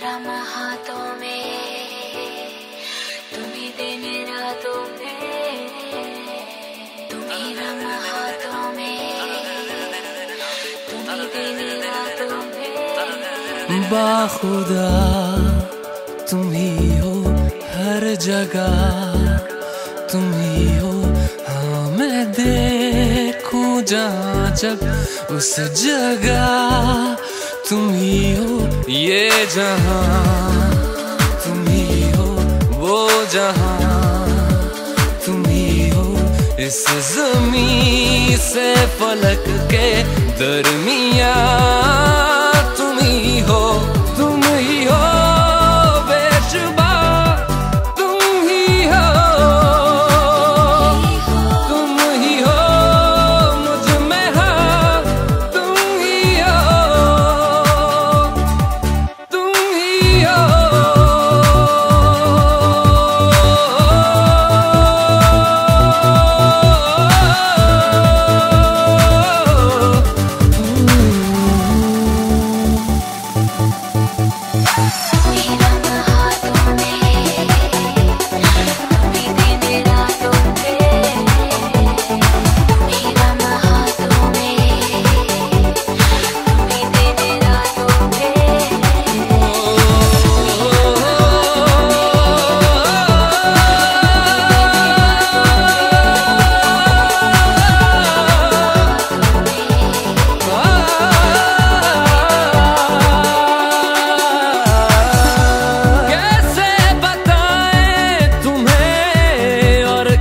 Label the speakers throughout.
Speaker 1: राम हाथों में, तुम्ही दिन रातों में, तुम्ही राम हाथों में, तुम्ही दिन रातों में।
Speaker 2: बाखुदा तुम ही हो हर जगह, तुम ही हो। हाँ मैं देखूं जहाँ जब उस जगह तुम ही हो। ये जहाँ तुम ही हो, वो जहाँ तुम ही हो। इस ज़मीं से फलक के दरमियाँ तुम ही हो, तुम ही हो। बेशुबा तुम ही हो, तुम ही हो। मुझ में हाँ तुम ही हो, तुम ही हो।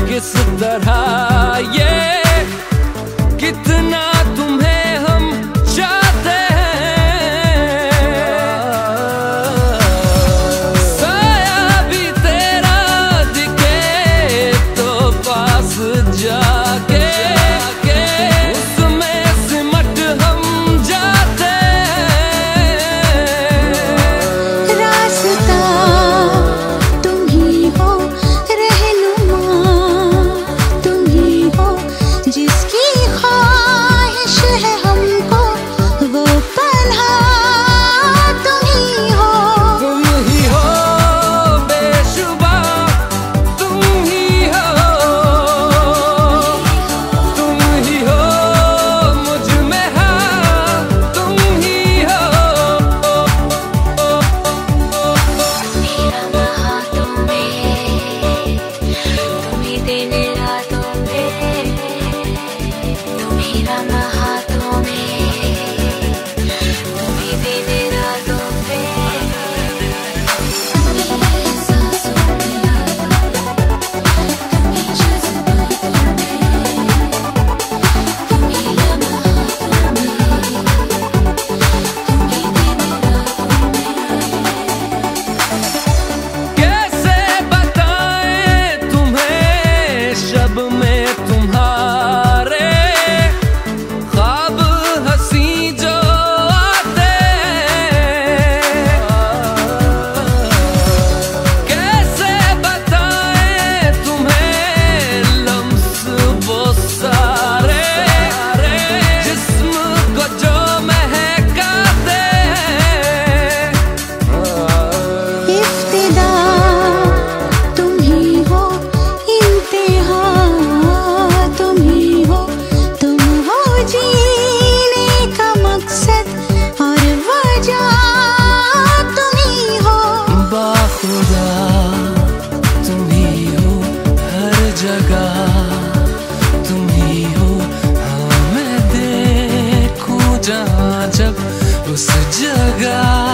Speaker 2: किस तरह ये कितना तुम्हें हम चाहते हैं। साया भी तेरा दिखे तो पास जाके उसमें सिमट हम जाते हैं।
Speaker 3: रास्ता तुम ही हो, जिसकी ख्वाहिश है हमको वो पन्हा तुम ही हो।
Speaker 2: तुम ही हो बेशुबा, तुम ही हो, तुम ही हो। मुझ में हाँ तुम ही हो।
Speaker 1: तुम्ही राम हाथों में, तुम्ही दिन रातों में, तुम्ही राम हाथों में, तुम्ही दिन रातों में। तुम्ही सांसों में, तुम्ही जज्बातों में, तुम्ही राम हाथों में, तुम्ही दिन रातों में।
Speaker 2: कैसे बताएं तुम्हें शब में तुम्हारे ख्वाब हंसी जो आते हैं। कैसे बताएं तुम्हें लम्स वो सारे जिस्म को जो महकाते हैं।
Speaker 3: इफ्तिदा तुम ही हो, इंतहा तुम ही हो। तुम हो जीने का मकसद और वजह तुम ही हो।
Speaker 2: बाखुदा तुम ही हो हर जगह, तुम ही हो। हाँ मैं देखूं जहाँ जब उस जगह